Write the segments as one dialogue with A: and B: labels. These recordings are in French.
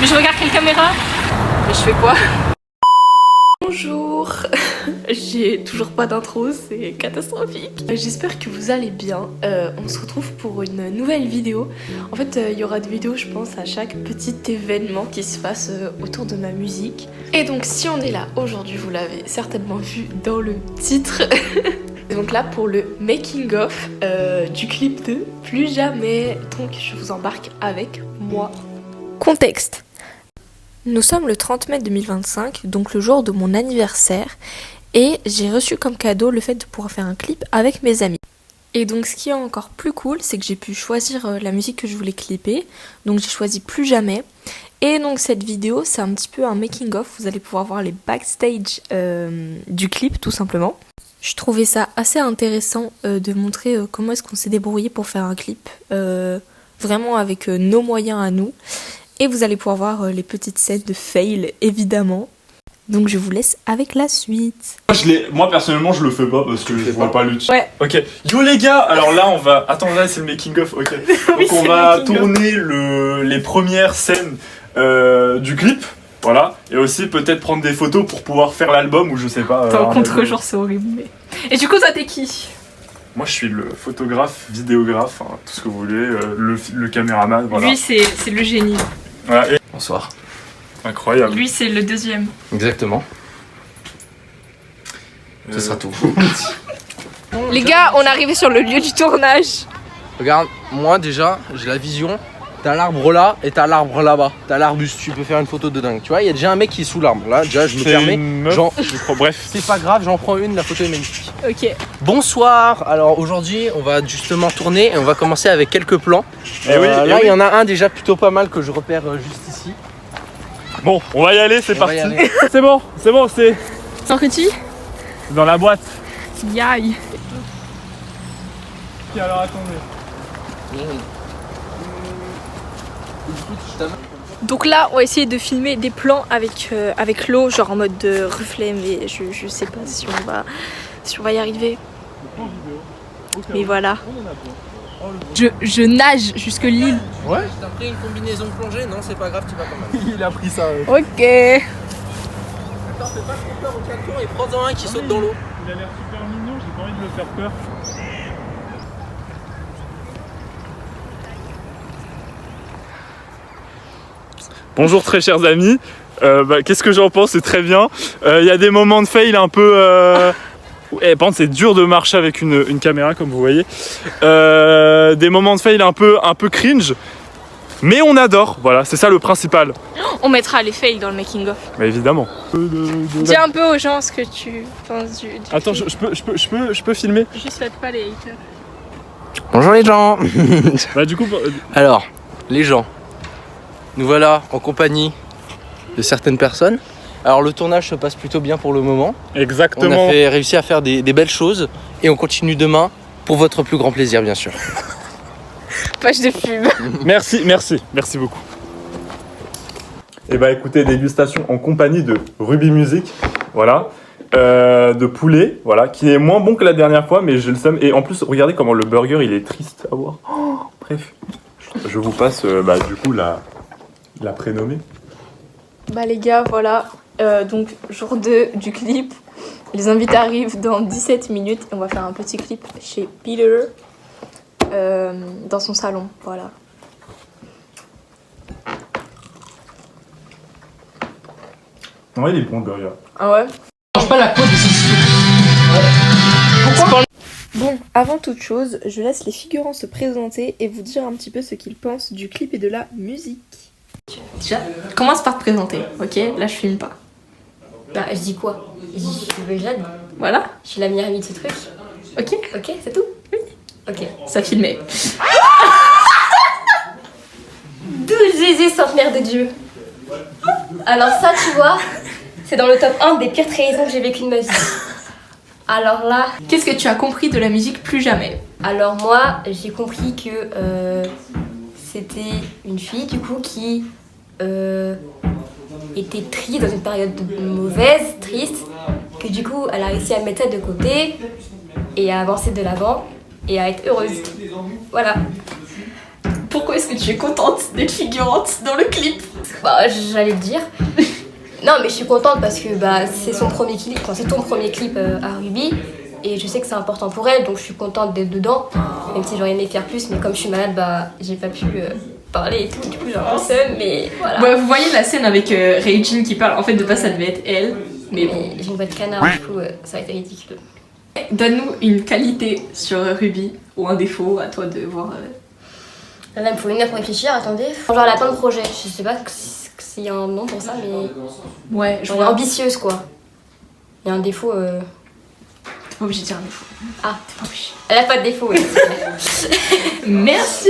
A: Mais je regarde quelle caméra? Mais je fais quoi?
B: Bonjour. J'ai toujours pas d'intro, c'est catastrophique. J'espère que vous allez bien. On se retrouve pour une nouvelle vidéo. En fait, il y aura des vidéos, je pense, à chaque petit événement qui se passe autour de ma musique. Et donc, si on est là aujourd'hui, vous l'avez certainement vu dans le titre. Donc là, pour le making of du clip de Plus Jamais. Donc, je vous embarque avec moi. Contexte. Nous sommes le 30 mai 2025, donc le jour de mon anniversaire, et j'ai reçu comme cadeau le fait de pouvoir faire un clip avec mes amis. Et donc ce qui est encore plus cool, c'est que j'ai pu choisir la musique que je voulais clipper, donc j'ai choisi Plus Jamais. Et donc cette vidéo, c'est un petit peu un making of, vous allez pouvoir voir les backstage du clip tout simplement. Je trouvais ça assez intéressant de montrer comment est-ce qu'on s'est débrouillé pour faire un clip, vraiment avec nos moyens à nous. Et vous allez pouvoir voir les petites scènes de fail, évidemment. Donc je vous laisse avec la suite.
C: Moi personnellement je le fais pas parce que je vois pas l'utile.
B: Ouais.
C: Ok. Yo les gars, alors là on va... Attends, là c'est le making of, ok.
B: Oui,
C: donc on va tourner les premières scènes du clip. Voilà. Et aussi peut-être prendre des photos pour pouvoir faire l'album ou je sais pas.
A: T'es en contre-jour, c'est horrible. Mais... Et du coup, toi t'es qui?
C: Moi je suis le photographe, vidéographe, hein, tout ce que vous voulez, le caméraman, voilà.
A: Lui c'est le génie.
C: Voilà, et...
D: Bonsoir.
C: Incroyable.
A: Lui c'est le deuxième.
D: Exactement. Ce sera tout.
B: Les gars, on est arrivé sur le lieu du tournage.
D: Regarde, moi déjà, j'ai la vision. T'as l'arbre là et t'as l'arbre là-bas. T'as l'arbuste, tu peux faire une photo de dingue. Tu vois, il y a déjà un mec qui est sous l'arbre. Là, déjà, je me permets.
C: Bref.
D: C'est pas grave, j'en prends une, la photo est magnifique.
B: Ok.
D: Bonsoir. Alors aujourd'hui, on va justement tourner et on va commencer avec quelques plans.
C: Là,
D: il y en a un déjà plutôt pas mal que je repère juste ici.
C: Bon, on va y aller, c'est parti. C'est bon, c'est
A: Sans petit?
C: dans la boîte.
A: Yaï.
C: Alors attendez.
B: Donc là, on va essayer de filmer des plans avec l'eau, genre en mode de reflet, mais je sais pas si on va y arriver. Mais voilà. Je nage jusque l'île.
D: Ouais. T'as pris une combinaison plongée? Non, c'est pas grave, tu vas quand même.
C: Il a pris ça.
B: Ok.
D: Attends, fais pas trop peur au calcon et prends-en un qui saute dans l'eau.
C: Il a l'air super mignon, j'ai pas envie de le faire peur. Bonjour très chers amis, qu'est-ce que j'en pense? C'est très bien. Il y a des moments de fail un peu... par contre c'est dur de marcher avec une caméra comme vous voyez. Des moments de fail un peu cringe. Mais on adore, voilà, c'est ça le principal.
B: On mettra les fails dans le making of.
C: Mais évidemment.
B: Dis un peu aux gens ce que tu penses du
C: Attends,
B: clip.
C: je peux filmer?
B: Juste faites pas les haters.
D: Bonjour les gens.
C: Bah du coup...
D: Alors, les gens, nous voilà en compagnie de certaines personnes. Alors le tournage se passe plutôt bien pour le moment.
C: Exactement.
D: On a réussi à faire des belles choses et on continue demain pour votre plus grand plaisir bien sûr.
B: Page de pub.
C: Merci beaucoup. Et bah écoutez, dégustation en compagnie de Ruby Music, voilà, de poulet, voilà, qui est moins bon que la dernière fois, mais j'ai le seum. Et en plus, regardez comment le burger il est triste à voir. Oh, bref, je vous passe du coup la prénommée.
B: Bah les gars, voilà, donc jour 2 du clip. Les invités arrivent dans 17 minutes et on va faire un petit clip chez Peter dans son salon, voilà.
C: Ouais, il est bon le burger.
B: Ah ouais?
E: Mange pas la peau de
B: Bon, avant toute chose, je laisse les figurants se présenter et vous dire un petit peu ce qu'ils pensent du clip et de la musique. Déjà, commence par te présenter, ok? Là je filme pas.
F: Bah, je dis quoi? Je dis que Jade.
B: Voilà,
F: Je suis la meilleure amie de ce truc.
B: ok?
F: Ok, c'est tout?
B: Oui.
F: Ok.
B: Ça filmait.
F: 12 Zézé centenaire de Dieu. Alors ça, tu vois, c'est dans le top 1 des pires trahisons que j'ai vécues de ma vie. Alors là...
B: Qu'est-ce que tu as compris de la musique Plus Jamais?
F: Alors moi, j'ai compris que c'était une fille, du coup, qui était triste dans une période mauvaise, triste, que du coup, elle a réussi à mettre ça de côté et à avancer de l'avant et à être heureuse. Voilà.
B: pourquoi est-ce que tu es contente d'être figurante dans le clip?
F: Bah, j'allais te dire. Non, mais je suis contente parce que bah, c'est son premier clip, enfin, c'est ton premier clip à Ruby. Et je sais que c'est important pour elle, donc je suis contente d'être dedans. Même si j'aurais aimé faire plus, mais comme je suis malade, bah, j'ai pas pu parler et tout. Du coup, j'ai un peu seum, mais voilà.
B: Ouais, vous voyez la scène avec Rachel qui parle, en fait de base ça devait être elle. Mais bon.
F: Mais j'ai une voix de canard, du coup, ça a été ridicule.
B: Donne-nous une qualité sur Ruby ou un défaut, à toi de voir.
F: Là, il me faut une heure pour réfléchir, attendez. Genre, elle a plein de projets, je sais pas s'il y a un nom pour ça, mais.
B: Ouais, je
F: Genre, elle est ambitieuse, quoi. Il y a un défaut.
B: T'es pas obligé de dire un défaut.
F: Ah,
B: T'es pas obligé.
F: elle a pas de défaut, ouais.
B: Merci.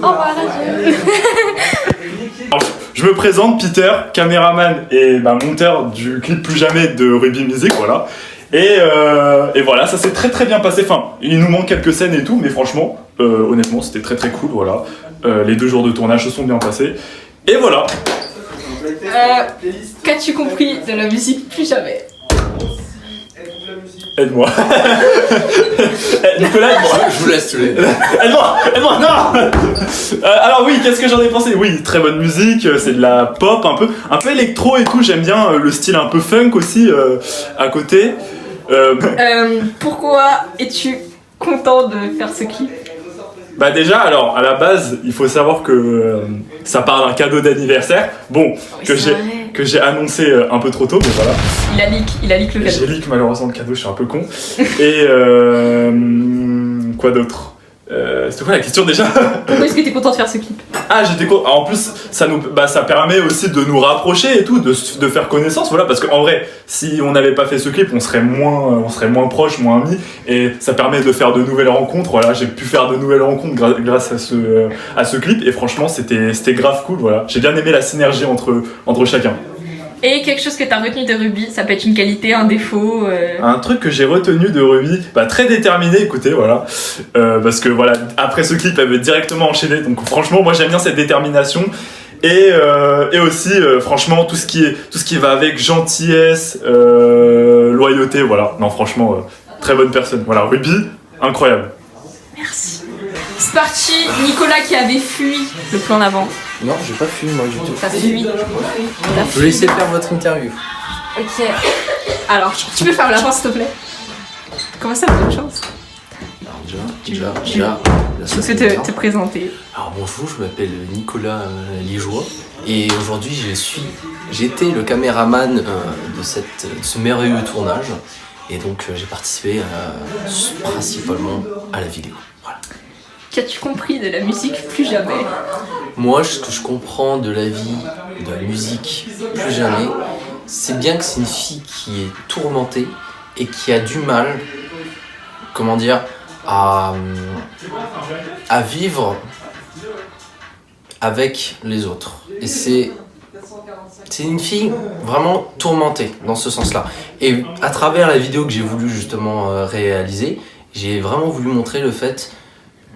F: Au revoir, adieu.
C: Alors, je me présente, Peter, caméraman et monteur du clip Plus Jamais de Ruby Music, voilà. Et voilà, ça s'est très très bien passé. Enfin, il nous manque quelques scènes et tout, mais franchement, honnêtement, c'était très très cool, voilà. Les 2 jours de tournage se sont bien passés. Et voilà.
B: Qu'as-tu compris de la musique Plus Jamais?
C: Aide-moi. Nicolas, aide-moi.
D: Je vous laisse tous les deux.
C: Aide-moi, non. Alors oui, qu'est-ce que j'en ai pensé? Oui, très bonne musique, c'est de la pop, un peu électro et tout, j'aime bien le style un peu funk aussi à côté.
B: Pourquoi es-tu content de faire ce clip?
C: Bah déjà, alors, à la base, il faut savoir que ça part d'un cadeau d'anniversaire, bon, que j'ai annoncé un peu trop tôt, mais voilà.
B: Il a leak le cadeau.
C: J'ai leak malheureusement le cadeau, je suis un peu con. Et quoi d'autre? C'était quoi la question déjà?
B: Pourquoi est-ce que t'es content de faire ce clip?
C: Ah, j'étais content. En plus, ça permet aussi de nous rapprocher et tout, de faire connaissance, voilà, parce qu'en vrai, si on n'avait pas fait ce clip, on serait moins proches, moins amis, et ça permet de faire de nouvelles rencontres. Voilà, j'ai pu faire de nouvelles rencontres grâce à ce clip, et franchement, c'était grave cool, voilà. J'ai bien aimé la synergie entre chacun.
B: Et quelque chose que t'as retenu de Ruby, ça peut être une qualité, un défaut.
C: Un truc que j'ai retenu de Ruby, très déterminé, écoutez, voilà. Parce que voilà, après ce clip, elle veut directement enchaîner. Donc franchement, moi j'aime bien cette détermination. Et aussi, franchement, tout ce qui va avec gentillesse, loyauté, voilà. Non, franchement, très bonne personne. Voilà, Ruby, incroyable.
B: Merci. C'est parti, Nicolas qui avait fui le plan d'avant.
D: Non, j'ai pas fui moi du tout.
B: T'as fui.
D: Je vais laisser faire votre interview.
B: Ok. Alors, tu peux faire la fin s'il te plaît? Comment ça, bonne chance?
D: Alors déjà,
B: Tu peux te présenter.
D: Alors bonjour, je m'appelle Nicolas Liégeois et aujourd'hui j'étais le caméraman de ce merveilleux tournage et donc j'ai participé principalement à la vidéo. Voilà.
B: Qu'as-tu compris de la musique Plus Jamais?
D: Moi, ce que je comprends de la vie, de la musique Plus Jamais, c'est bien que c'est une fille qui est tourmentée et qui a du mal, comment dire, à vivre avec les autres. Et c'est une fille vraiment tourmentée dans ce sens-là. Et à travers la vidéo que j'ai voulu justement réaliser, j'ai vraiment voulu montrer le fait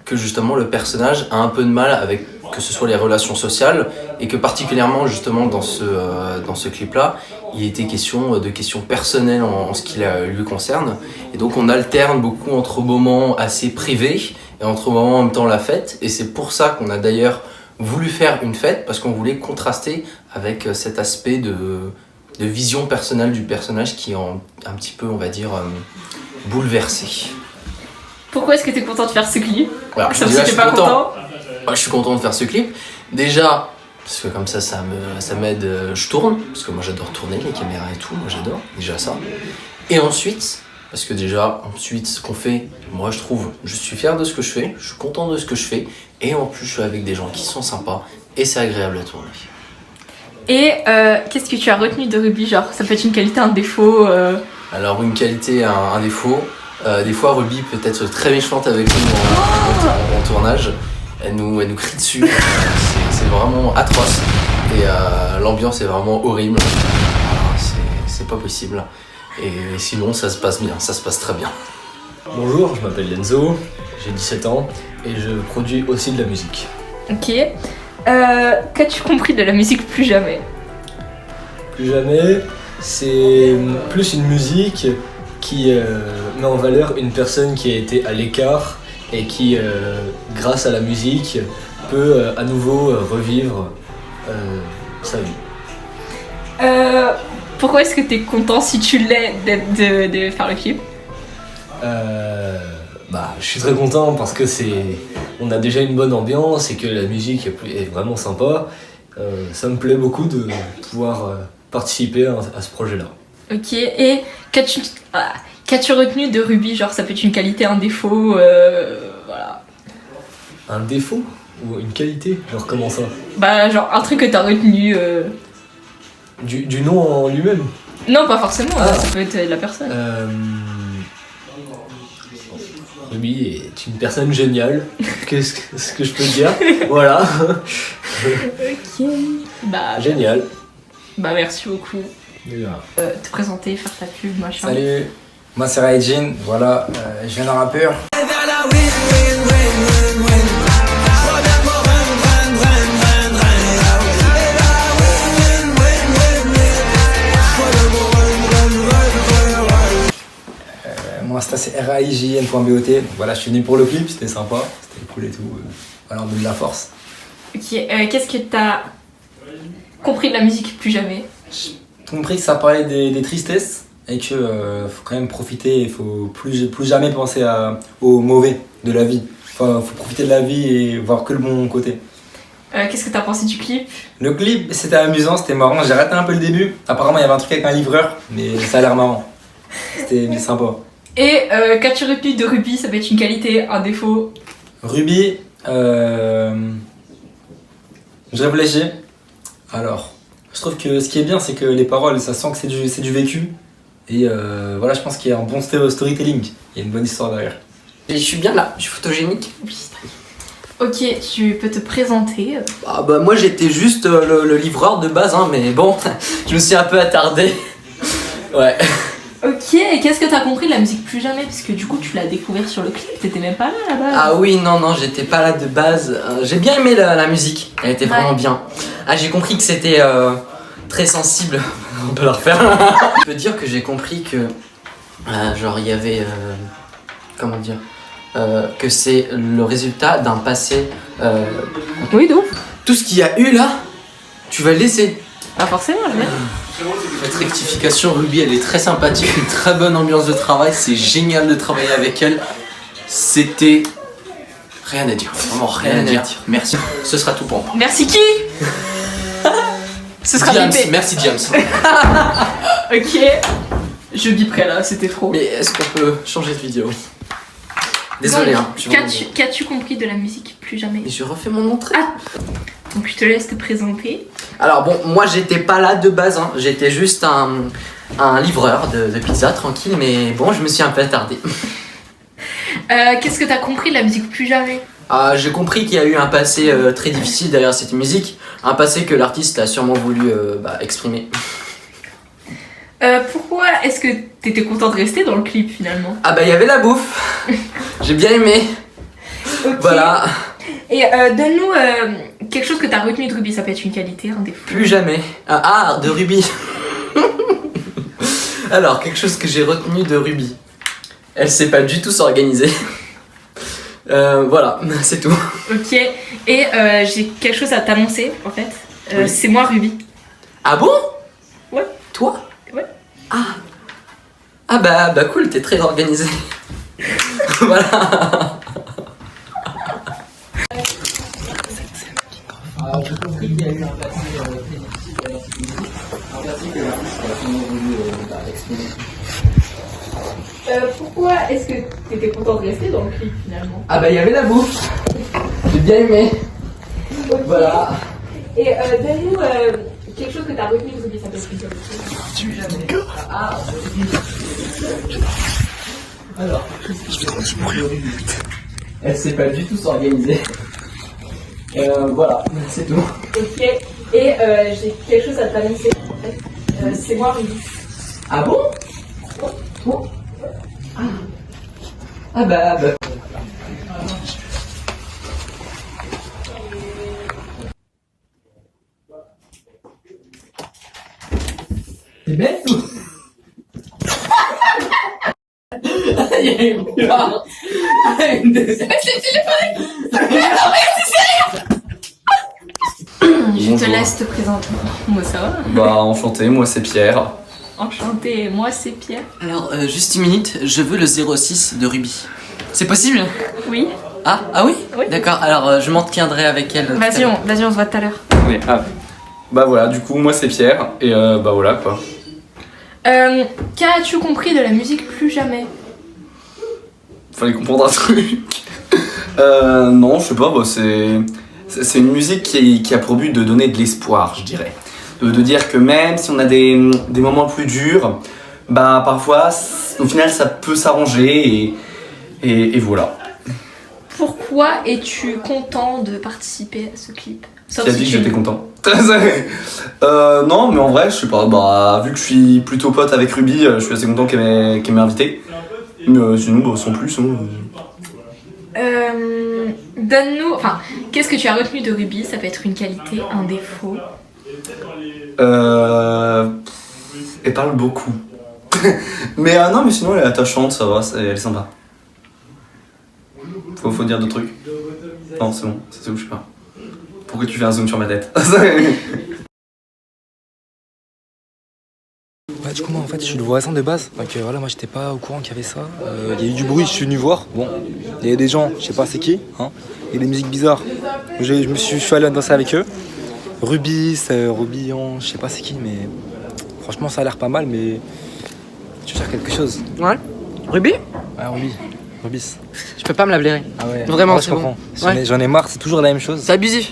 D: que justement le personnage a un peu de mal avec que ce soit les relations sociales et que particulièrement justement dans ce clip-là, il était question de questions personnelles en ce qui lui concerne. Et donc on alterne beaucoup entre moments assez privés et entre moments en même temps la fête. Et c'est pour ça qu'on a d'ailleurs voulu faire une fête, parce qu'on voulait contraster avec cet aspect de vision personnelle du personnage qui est un petit peu, on va dire, bouleversé.
B: Pourquoi est-ce que t'es content de faire ce clip?
D: Alors,
B: Sauf si t'es pas content.
D: Je suis content de faire ce clip. Déjà, parce que comme ça m'aide, je tourne, parce que moi j'adore tourner, les caméras et tout, moi j'adore, déjà ça. Et ensuite, parce que ce qu'on fait, moi je trouve, je suis fier de ce que je fais, je suis content de ce que je fais, et en plus je suis avec des gens qui sont sympas, et c'est agréable à tourner.
B: Et qu'est-ce que tu as retenu de Ruby? Genre, ça peut être une qualité, un défaut
D: Alors une qualité, un défaut. Des fois Ruby peut être très méchante avec nous en tournage. Elle nous crie dessus. C'est vraiment atroce. Et l'ambiance est vraiment horrible. C'est pas possible. Et sinon ça se passe bien, ça se passe très bien.
E: Bonjour, je m'appelle Lenzo, j'ai 17 ans et je produis aussi de la musique.
B: Ok. Qu'as-tu compris de la musique Plus Jamais?
E: Plus Jamais, c'est plus une musique qui met en valeur une personne qui a été à l'écart et qui, grâce à la musique, peut à nouveau revivre sa vie.
A: Pourquoi est-ce que t'es content si tu l'es de faire le clip?
E: Je suis très content parce que on a déjà une bonne ambiance et que la musique est vraiment sympa. Ça me plaît beaucoup de pouvoir participer à ce projet-là.
A: Ok, et qu'as-tu retenu de Ruby? Genre, ça peut être une qualité, un défaut, voilà.
E: Un défaut ou une qualité? Genre comment ça?
A: Bah, genre, un truc que t'as retenu.
E: Du nom en lui-même?
A: Non, pas forcément, ça peut être la personne.
E: Ruby est une personne géniale. Qu'est-ce que je peux dire? Voilà.
A: Ok. Bah,
E: Génial.
A: bah, merci beaucoup.
E: Voilà.
A: Te présenter, faire ta pub, machin.
G: Salut, moi c'est Raijin, voilà, je viens d'un rappeur. Mon Insta c'est raijn.bot, voilà, je suis venu pour le clip, c'était sympa, c'était cool et tout, voilà, on donne de la force.
A: Ok, qu'est-ce que t'as compris de la musique plus jamais?
G: J'ai compris que ça parlait des tristesses et que faut quand même profiter, il faut plus jamais penser au mauvais de la vie. Enfin, faut profiter de la vie et voir que le bon côté.
A: Qu'est-ce que t'as pensé du clip?
G: Le clip, c'était amusant, c'était marrant, j'ai raté un peu le début. Apparemment, il y avait un truc avec un livreur, mais ça a l'air marrant. C'était sympa.
A: Et qu'as-tu retenu de Ruby? Ça peut être une qualité, un défaut.
G: Ruby, je réfléchis. Alors, je trouve que ce qui est bien, c'est que les paroles, ça sent que c'est du vécu. Et voilà, je pense qu'il y a un bon storytelling. Il y a une bonne histoire derrière.
D: Et je suis bien là, je suis photogénique.
A: Oui. Ok, tu peux te présenter.
D: Ah bah moi j'étais juste le livreur de base, hein, mais bon, je me suis un peu attardé. Ouais.
A: Ok, et qu'est-ce que t'as compris de la musique plus jamais? Parce que du coup, tu l'as découvert sur le clip, t'étais même pas là à la base.
D: Ah oui, non, j'étais pas là de base. J'ai bien aimé la musique, elle était vraiment bien. Ah, j'ai compris que c'était très sensible. On peut la refaire. Je peux dire que j'ai compris que, genre, il y avait, comment dire, que c'est le résultat d'un passé.
A: Oui, donc.
D: Tout ce qu'il y a eu là, tu vas le laisser.
A: Pas forcément, je veux dire.
D: Cette rectification, Ruby, elle est très sympathique, une très bonne ambiance de travail, c'est génial de travailler avec elle. C'était rien à dire, vraiment rien à dire. Merci, ce sera tout pour moi.
A: Merci qui? Ce sera
D: James,
A: bipé.
D: merci James.
A: Ok. Je biperai là, c'était trop.
D: Mais est-ce qu'on peut changer de vidéo? Désolé,
A: Donc,
D: hein. je suis vraiment désolé.
A: qu'as-tu compris de la musique plus jamais?
D: Et je refais mon entrée.
A: Donc je te laisse te présenter.
D: Alors bon, moi j'étais pas là de base, hein. J'étais juste un livreur de pizza tranquille, mais bon, je me suis un peu attardé.
A: Qu'est-ce que t'as compris de la musique plus jamais?
D: J'ai compris qu'il y a eu un passé très difficile derrière cette musique, un passé que l'artiste a sûrement voulu exprimer.
A: Pourquoi est-ce que t'étais content de rester dans le clip finalement?
D: Ah bah il y avait la bouffe, j'ai bien aimé.
A: Ok.
D: Voilà.
A: Et donne-nous quelque chose que t'as retenu de Ruby, ça peut être une qualité, un défaut.
D: Plus jamais. De Ruby. Alors, quelque chose que j'ai retenu de Ruby. Elle sait pas du tout s'organiser. Voilà, c'est tout.
A: Ok, et j'ai quelque chose à t'annoncer en fait.
D: Oui.
A: C'est moi Ruby.
D: Ah bon?
A: Ouais.
D: Toi?
A: Ouais.
D: Ah bah cool, t'es très organisé. Voilà. Je pense qu'il y a eu un passé très difficile dans cette musique, un passé que l'artiste a sûrement voulu exprimer.
A: Pourquoi est-ce que t'étais content de rester dans le clip finalement?
D: Ah bah il y avait la bouffe, j'ai bien aimé.
A: Ok.
D: Voilà.
A: Et donne-nous quelque chose que t'as retenu de Ruby, ça peut être une qualité.
D: Alors, elle sait pas du tout s'organiser. Voilà, c'est tout.
A: Ok, et j'ai quelque chose à t'annoncer en fait. C'est moi Ruby.
D: Ah bon? Toi? Ah bah. T'es bête ou?
E: Il y a une part. Une deuxième.
A: Je te laisse te présenter. Moi ça va.
H: Bah enchanté, moi c'est Pierre.
A: Enchanté, moi c'est Pierre.
I: Alors, juste une minute, je veux le 06 de Ruby. C'est possible?
A: Oui.
I: Ah oui?
A: Oui.
I: D'accord, alors je m'en tiendrai avec elle.
A: Vas-y, on se voit tout à l'heure.
H: Oui, ah. Bah voilà, du coup moi c'est Pierre et bah voilà quoi.
A: Qu'as-tu compris de la musique Plus Jamais?
H: Fallait comprendre un truc. Non, je sais pas, bah, c'est une musique qui a pour but de donner de l'espoir, je dirais. De dire que même si on a des moments plus durs, bah parfois au final ça peut s'arranger et voilà.
A: Pourquoi es-tu content de participer à ce clip?
H: Qui a dit que j'étais content? Non, mais en vrai, je sais pas, bah vu que je suis plutôt pote avec Ruby, je suis assez content qu'elle m'ait invité. Mais sinon, bah, sans plus.
A: Donne-nous, enfin, qu'est-ce que tu as retenu de Ruby? Ça peut être une qualité, un défaut.
H: Elle parle beaucoup. Mais non, mais sinon elle est attachante, ça va, elle est sympa. Faut dire d'autres trucs. Non, c'est bon, c'est tout, je sais pas. Pourquoi tu fais un zoom sur ma tête?
G: Bah, du coup, moi en fait, je suis le voisin de base. Donc voilà, moi j'étais pas au courant qu'il y avait ça. Il y a eu du bruit, je suis venu voir. Bon, il y a des gens, je sais pas c'est qui, hein. Il y a des musiques bizarres. Je suis allé danser avec eux. Ruby, Robillon, je sais pas c'est qui, mais franchement, ça a l'air pas mal, mais tu veux faire quelque chose?
I: Ouais. Ruby?
G: Ouais, Rubis.
I: Je peux pas me la blairer.
G: Ah ouais,
I: Vraiment,
G: ouais,
I: c'est
G: je comprends.
I: bon. Ouais.
G: J'en ai marre, c'est toujours la même chose.
I: C'est abusif.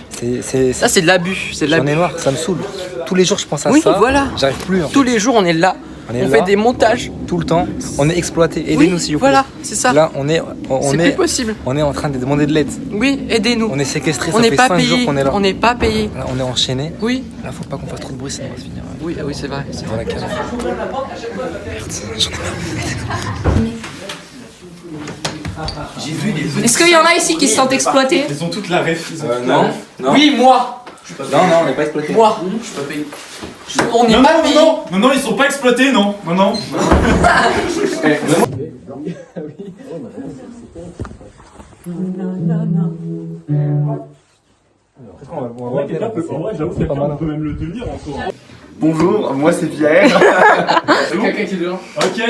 I: Ça, c'est de l'abus.
G: J'en ai marre, ça me saoule. Tous les jours, je pense à
I: Oui,
G: ça.
I: voilà.
G: J'arrive plus. En fait.
I: Tous les jours, on est là. On fait des montages.
G: Tout le temps. On est exploité. Aidez-nous s'il vous plaît.
I: Voilà, c'est ça.
G: Là, on est
I: plus possible.
G: On est en train de demander de l'aide.
I: Oui, aidez-nous.
G: On est séquestrés,
I: On
G: ça
I: n'est
G: fait
I: pas
G: 5 jours
I: payé.
G: qu'on est là.
I: On n'est pas payé.
G: Là, on est enchaîné.
I: Oui.
G: Là, faut pas qu'on fasse trop de bruit, sinon on va se finir.
I: Oui, c'est vrai. C'est
G: Dans la cave.
I: J'ai vu des petits.
A: Est-ce qu'il y en a ici qui se sentent exploités?
C: Ils ont toute la ref.
H: Non.
I: Oui, moi.
H: Non, on n'est pas exploité.
I: Moi. Je suis pas payé. On n'est pas payé.
C: Non, ils sont pas exploités, non. Non. Bonjour, moi c'est Pierre.
E: C'est quelqu'un qui est dehors.
C: Ok,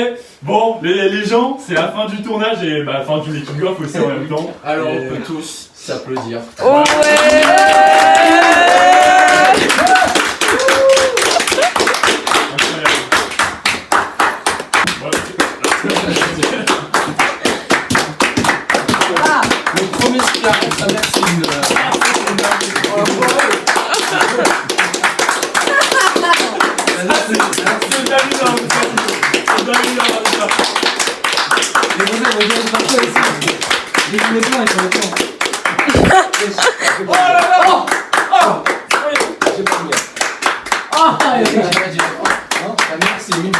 C: bon, les gens, c'est la fin du tournage et la fin du making of aussi en même temps.
E: Alors on peut tous s'applaudir.
A: Oh
E: Le premier sclap, ça merci.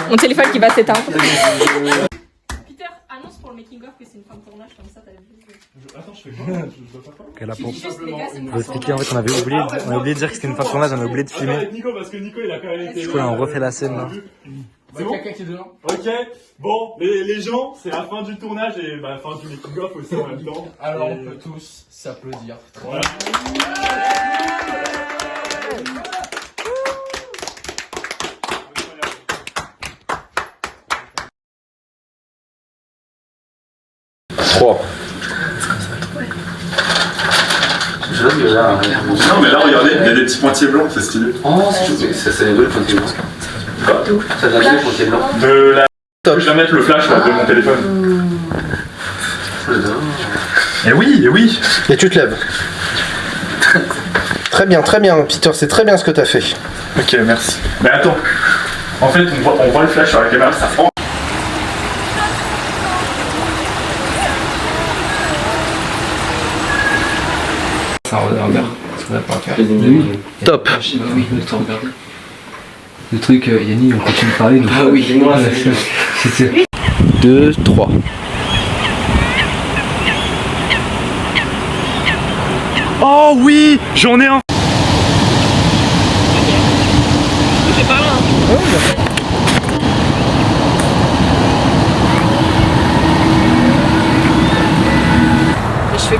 A: Mon téléphone qui va s'éteindre. Peter, annonce pour le making of que c'est une fin de tournage comme ça, t'as vu.
C: Attends, je fais quoi? Je dois faire quoi?
G: Là, pour
A: Juste, les gars, c'est
G: vous expliquer, en fait, on avait oublié de dire que c'était une fin de tournage, on a oublié de filmer.
C: Avec Nico, parce que Nico il a quand même été.
G: Du coup, là, on refait la scène. Là.
C: C'est bon?
E: Quelqu'un qui est dehors.
C: Ok, bon, les gens, c'est la fin du tournage et la fin du making of aussi en même temps.
E: Alors on peut tous s'applaudir.
C: Voilà. Non mais là regardez, il y a des petits pointillés blancs, c'est stylé.
D: Oh, c'est le pointier blanc. Quoi? Ça vient de pointier blanc.
C: De la... Je vais mettre le flash là, de mon téléphone.
J: Et oui. Et tu te lèves. Très bien, Peter, c'est très bien ce que t'as fait.
C: Ok, merci. Mais attends, en fait on voit le flash sur la caméra, ça prend.
E: Ça regarde. Ça va pas faire.
J: Top.
E: Oui, le temps regardé. Le truc, Yanni, on continue de parler.
I: Ah oui, moi,
E: c'est
J: 2, 3.
C: Oh oui, j'en ai un.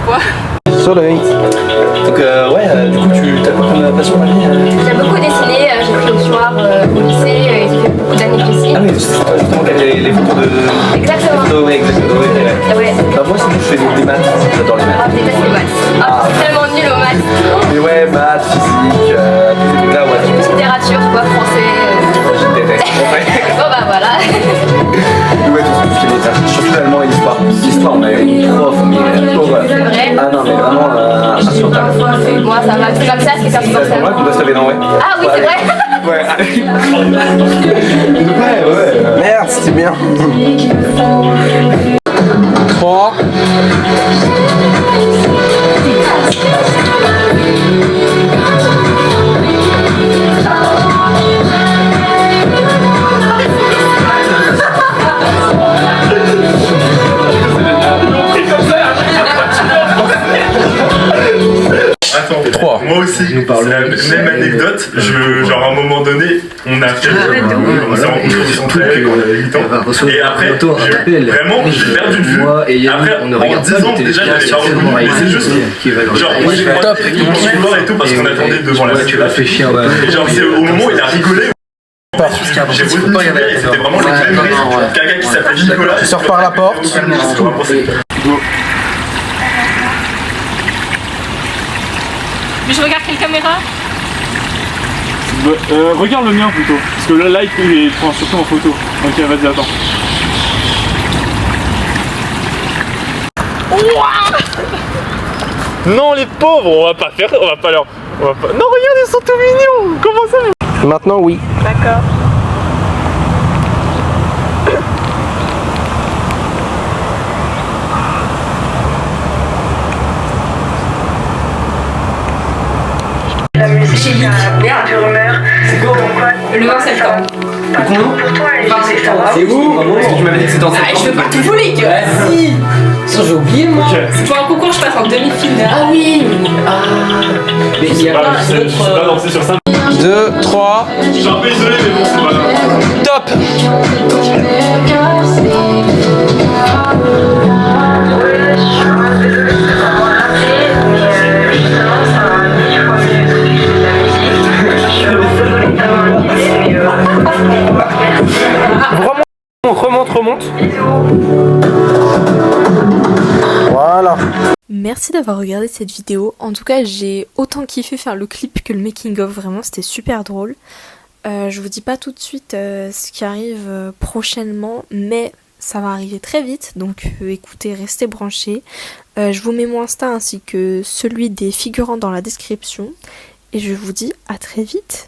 B: quoi.
J: Soleil.
H: Donc du coup t'as quoi comme passion Marie
F: J'aime beaucoup dessiner, j'ai pris le soir au lycée et j'ai fait beaucoup d'années aussi.
H: Ah oui, justement les photos de...
F: Exactement.
H: Oui, exactement.
F: Ouais.
H: Bah, moi sinon je fais des maths, j'adore les maths.
F: Ah, je déteste les maths. Ah, je suis tellement nulle aux maths.
H: Mais ouais, maths, physique, tous ces trucs-là, ouais.
F: Littérature, quoi, français.
H: Je déteste.
F: Bon bah voilà.
H: Ouais, tout ce qui est littérature, surtout l'allemand et l'histoire. L'histoire, on a eu une prof, mais horreur.
F: C'est vrai.
H: Ah non, mais vraiment insupportable.
F: Moi ça va, c'est comme ça, c'est comme ça.
H: C'est vrai qu'on doit se laver, non, ouais.
F: Ah oui, c'est vrai.
H: Ouais. Ouais.
J: Merde, c'était bien. 3.
C: Attends, 3. Moi aussi, c'est la même anecdote. Genre à un moment donné, on a fait. On s'est rencontrés au centre quand on avait 8 ans. Et après, vraiment, j'ai perdu de vue. Après, en 10 ans, déjà, j'avais pas reconnu. Mais c'est juste. Genre, on s'est croisés directement et tout parce qu'on attendait devant la circulation. Et genre, c'est au moment où il a rigolé. J'ai retenu ce gars et c'était vraiment le même risque qu'un gars qui s'appelle Nicolas.
J: Tu sors par la porte.
B: Mais je regarde quelle caméra?
C: Regarde le mien plutôt, parce que le like il prend surtout en photo. Ok, vas-y, attends. Non, les pauvres, on va pas faire, on va pas leur... Non, regarde, ils sont tout mignons. Comment ça?
J: Maintenant, oui.
B: D'accord.
A: Chez Lick. Merde, c'est quand? Le 20 septembre. Le 20 septembre.
H: C'est où? Parce que tu m'avais dit que c'était en septembre.
A: Ah, je veux pas tout voler, que.
I: Si. Ça, j'ai oublié, moi.
A: C'est pour un concours, je passe en demi-finale.
I: Ah oui. Ah. Mais il y a pas un
C: Je suis pas lancé sur ça.
J: 2, 3.
C: Je suis un peu isolé, mais bon, c'est pas grave.
J: Top. Remonte. Voilà.
B: Merci d'avoir regardé cette vidéo. En tout cas, j'ai autant kiffé faire le clip que le making of. Vraiment, c'était super drôle. Je vous dis pas tout de suite ce qui arrive prochainement, mais ça va arriver très vite. Donc écoutez, restez branchés. Je vous mets mon Insta ainsi que celui des figurants dans la description. Et je vous dis à très vite.